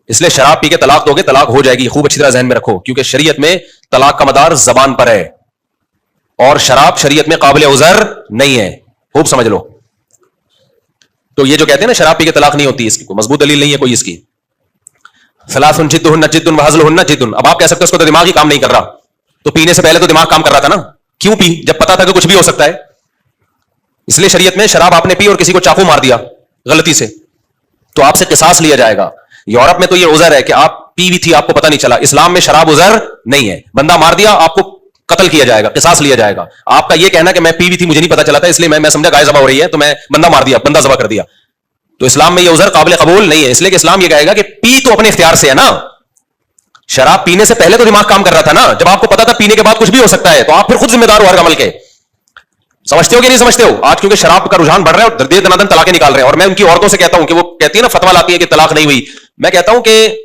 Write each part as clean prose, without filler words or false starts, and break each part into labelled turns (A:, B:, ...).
A: اس لیے شراب پی کے طلاق دو گے طلاق ہو جائے گی، خوب اچھی طرح ذہن میں رکھو، کیونکہ شریعت میں طلاق کا مدار زبان پر ہے اور شراب شریعت میں قابل عذر نہیں ہے، خوب سمجھ لو. تو یہ جو کہتے ہیں نا شراب پی کے طلاق نہیں ہوتی، اس کی کوئی مضبوط دلیل نہیں ہے کوئی اس کی. ثلاث جدہن جد وہزلہن جد. اب آپ کہہ سکتے ہیں اس کو تو دماغ ہی کام نہیں کر رہا، تو پینے سے پہلے تو دماغ کام کر رہا تھا نا، کیوں پی جب پتا تھا کہ کچھ بھی ہو سکتا ہے. اس لیے شریعت میں شراب آپ نے پی اور کسی کو چاقو مار دیا غلطی سے تو آپ سے قصاص لیا جائے گا. یورپ میں تو یہ عذر ہے کہ آپ پی بھی تھی آپ کو پتہ نہیں چلا، اسلام میں شراب عذر نہیں ہے. بندہ مار دیا آپ کو قتل کیا جائے گا، قصاص لیا جائے گا. آپ کا یہ کہنا کہ میں پی بھی تھی مجھے نہیں پتا چلا تھا اس لیے میں سمجھا گائے ذبح ہو رہی ہے تو میں بندہ مار دیا، بندہ ذبح کر دیا، تو اسلام میں یہ عذر قابل قبول نہیں ہے. اس لیے کہ اسلام یہ کہے گا کہ پی تو اپنے اختیار سے ہے نا، شراب پینے سے پہلے تو دماغ کام کر رہا تھا نا، جب آپ کو پتا تھا پینے کے بعد کچھ بھی ہو سکتا ہے تو آپ پھر خود ذمہ دار ہو ہر عمل کے. سمجھتے ہو کہ نہیں سمجھتے ہو؟ آج کیونکہ شراب کا رجحان بڑھ رہا ہے اور دے دنادن طلاقیں نکال رہے ہیں، اور میں ان کی عورتوں سے کہتا ہوں کہ وہ کہتی ہے نا فتوا لاتی ہے کہ طلاق نہیں ہوئی، میں کہتا ہوں کہ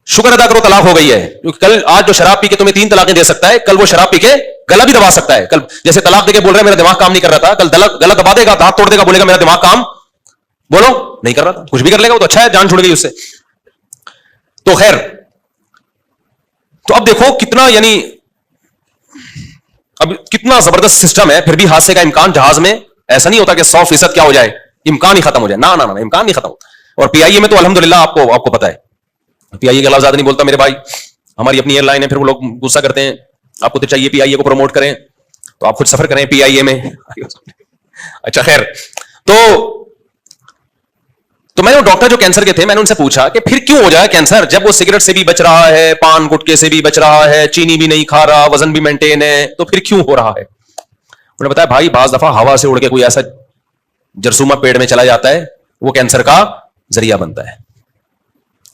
A: شکر ادا کرو طلاق ہو گئی ہے، کیونکہ کل آج جو شراب پی کے تمہیں 3 طلاقیں دے سکتا ہے، کل وہ شراب پی کے گلا بھی دبا سکتا ہے. کل جیسے طلاق دے کے بول رہا ہے میرا دماغ کام نہیں کر رہا تھا، کل گلا دبا دے گا، دانت توڑ دے گا، بولے گا میرا دماغ کام بولو نہیں کر رہا تھا، کچھ بھی کر لے گا وہ تو اچھا ہے، جان چھوڑ گئی اس سے. تو خیر، تو اب دیکھو کتنا یعنی اب کتنا زبردست سسٹم ہے. پھر بھی حادثے کا امکان جہاز میں ایسا نہیں ہوتا کہ 100% کیا ہو جائے، امکان ہی ختم ہو جائے، نہ امکان نہیں ختم ہوتا. اور پی آئی اے میں تو الحمدللہ آپ کو پتا ہے، پی آئی اے کے خلاف زیادہ نہیں بولتا میرے بھائی، ہماری اپنی ایئر لائن ہے، پھر وہ لوگ غصہ کرتے ہیں. آپ کو تو چاہیے پی آئی اے کو پروموٹ کریں تو آپ خود سفر کریں پی آئی اے میں. اچھا خیر، تو میں نے ڈاکٹر جو کینسر کے تھے میں نے ان سے پوچھا کہ پھر کیوں ہو جائے کینسر جب وہ سگریٹ سے بھی بچ رہا ہے، پان گٹکے سے بھی بچ رہا ہے، چینی بھی نہیں کھا رہا، وزن بھی مینٹین ہے، تو پھر کیوں ہو رہا ہے؟ انہوں نے بتایا بھائی بعض دفعہ ہوا سے اڑ کے کوئی ایسا جرثومہ پیٹ میں چلا جاتا ہے وہ کینسر کا ذریعہ بنتا ہے،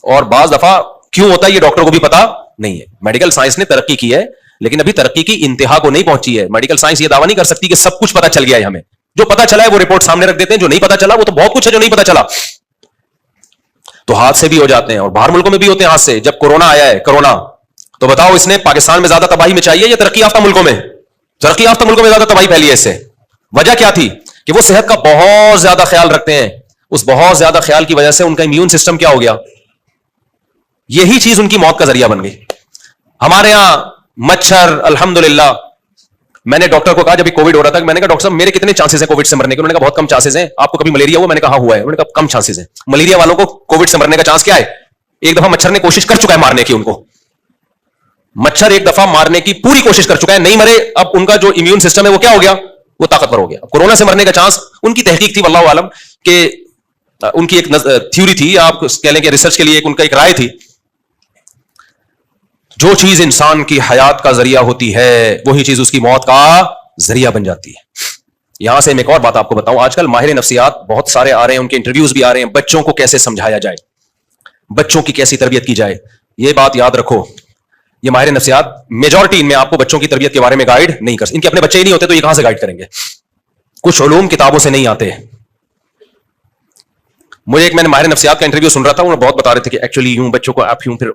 A: اور بعض دفعہ کیوں ہوتا ہے یہ ڈاکٹر کو بھی پتا نہیں ہے. میڈیکل سائنس نے ترقی کی ہے لیکن ابھی ترقی کی انتہا کو نہیں پہنچی ہے. میڈیکل سائنس یہ دعویٰ نہیں کر سکتی کہ سب کچھ پتا چل گیا ہے ہمیں، جو پتا چلا ہے وہ رپورٹ سامنے رکھ دیتے ہیں، جو نہیں پتا چلا وہ تو بہت کچھ ہے جو نہیں پتا چلا. تو حادثے بھی ہو جاتے ہیں اور باہر ملکوں میں بھی ہوتے ہیں حادثے. جب کورونا آیا ہے، کورونا تو بتاؤ اس نے پاکستان میں زیادہ تباہی مچائی ہے یا ترقی یافتہ ملکوں میں؟ ترقی یافتہ ملکوں میں زیادہ تباہی پھیلی ہے. اس سے وجہ کیا تھی کہ وہ صحت کا بہت زیادہ خیال رکھتے ہیں، اس بہت زیادہ خیال کی وجہ سے ان کا امیون سسٹم کیا ہو گیا، یہی چیز ان کی موت کا ذریعہ بن گئی. ہمارے ہاں مچھر الحمدللہ، میں نے ڈاکٹر کو کہا جب کووڈ ہو رہا تھا، میں نے کہا ڈاکٹر صاحب میرے کتنے چانسز ہیں کووڈ سے مرنے کے؟ انہوں نے کہا بہت کم چانسز ہیں. آپ کو کبھی ملیریا ہوا؟ میں نے کہا ہوا ہے. انہوں نے کہا کم چانسز ہیں. ملیریا والوں کو کووڈ سے مرنے کا چانس کیا ہے؟ ایک دفعہ مچھر نے کوشش کر چکا ہے مارنے کی ان کو، مچھر ایک دفعہ مارنے کی پوری کوشش کر چکا ہے، نہیں مرے. اب ان کا جو امیون سسٹم ہے وہ کیا ہو گیا، وہ طاقتور ہو گیا. کورونا سے مرنے کا چانس ان کی تحقیق تھی واللہ عالم، کہ ان کی ایک تھیوری تھی، آپ کہہ لیں کہ ریسرچ کے لیے ان کا ایک رائے تھی، جو چیز انسان کی حیات کا ذریعہ ہوتی ہے وہی چیز اس کی موت کا ذریعہ بن جاتی ہے. یہاں سے میں ایک اور بات آپ کو بتاؤں، آج کل ماہر نفسیات بہت سارے آ رہے ہیں، ان کے انٹرویوز بھی آ رہے ہیں، بچوں کو کیسے سمجھایا جائے، بچوں کی کیسی تربیت کی جائے. یہ بات یاد رکھو، یہ ماہر نفسیات میجورٹی ان میں آپ کو بچوں کی تربیت کے بارے میں گائیڈ نہیں کر سکتے. ان کے اپنے بچے ہی نہیں ہوتے تو یہ کہاں سے گائیڈ کریں گے؟ کچھ علوم کتابوں سے نہیں آتے. مجھے میں نے ماہر نفسیات کا انٹرویو سن رہا تھا، انہوں نے بہت بتا رہے تھے کہ ایکچولی یوں بچوں کو آپ یوں، پھر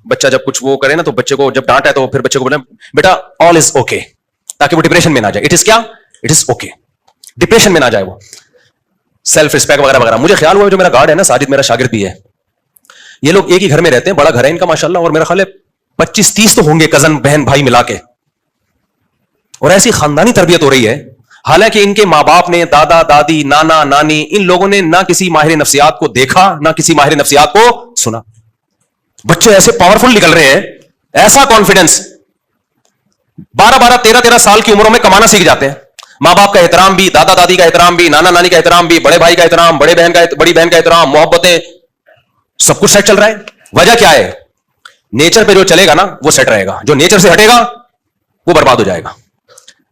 A: بچہ جب کچھ وہ کرے نا تو بچے کو جب ڈانٹ ہے تو پھر بچے کو بولے بیٹا آل از اوکے، تاکہ وہ ڈپریشن میں نہ جائے. اٹ از کیا؟ اٹ از اوکے، ڈپریشن میں نہ جائے وہ. سیلف رسپیکٹ وغیرہ وغیرہ. مجھے خیال ہوا جو میرا گارڈ ہے نا ساجد، میرا شاگرد بھی ہے، یہ لوگ ایک ہی گھر میں رہتے ہیں، بڑا گھر ہے ان کا ماشاءاللہ، اور میرا خیال ہے 25-30 تو ہوں گے کزن بہن بھائی ملا کے، اور ایسی خاندانی تربیت ہو رہی ہے. حالانکہ ان کے ماں باپ نے، دادا دادی، نانا نانی، ان لوگوں نے نہ کسی ماہر نفسیات کو دیکھا نہ کسی ماہر نفسیات کو سنا. بچے ایسے پاورفل نکل رہے ہیں، ایسا کانفیڈنس، 12-12 13-13 سال کی عمروں میں کمانا سیکھ جاتے ہیں. ماں باپ کا احترام بھی، دادا دادی کا احترام بھی، نانا نانی کا احترام بھی، بڑے بھائی کا احترام، بڑی بہن کا احترام، محبتیں، سب کچھ سیٹ چل رہا ہے. وجہ کیا ہے؟ نیچر پہ جو چلے گا نا وہ سیٹ رہے گا، جو نیچر سے ہٹے گا وہ برباد ہو جائے گا.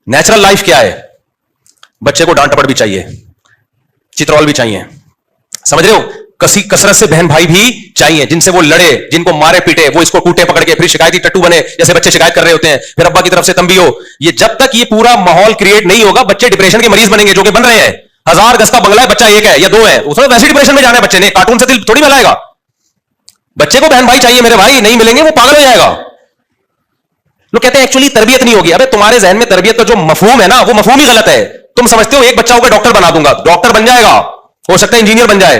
A: نیچرل لائف کیا ہے؟ بچے کو ڈانٹ ٹپڑ بھی چاہیے، چترول بھی چاہیے، سمجھ رہے ہو؟ کثرت سے بہن بھائی بھی چاہیے جن سے وہ لڑے، جن کو مارے پیٹے، وہ اس کو ٹوٹے پکڑ کے پھر شکایتی ٹٹو بنے جیسے بچے شکایت کر رہے ہوتے ہیں، پھر ابا کی طرف سے تنبیہ ہو. یہ جب تک یہ پورا ماحول کریٹ نہیں ہوگا بچے ڈپریشن کے مریض بنیں گے، جو کہ بن رہے ہیں. 1000 گز کا بنگلہ ہے، بچہ ایک ہے یا 2 ہے، اس میں ویسے ڈپریشن میں جانا ہے بچے نے، کارٹون سے دل تھوڑی ملائے گا. بچے کو بہن بھائی چاہیے میرے بھائی، نہیں ملیں گے وہ پاگل ہو جائے گا. لوگ کہتے ہیں ایکچولی تربیت نہیں ہوگی. ابے تمہارے ذہن میں تربیت کا جو مفہوم ہے نا وہ مفہوم ہی غلط ہے. تم سمجھتے ہو ایک بچہ ہوگا ڈاکٹر بنا دوں گا، ڈاکٹر بن جائے گا، ہو سکتا ہے انجینئر بن جائے.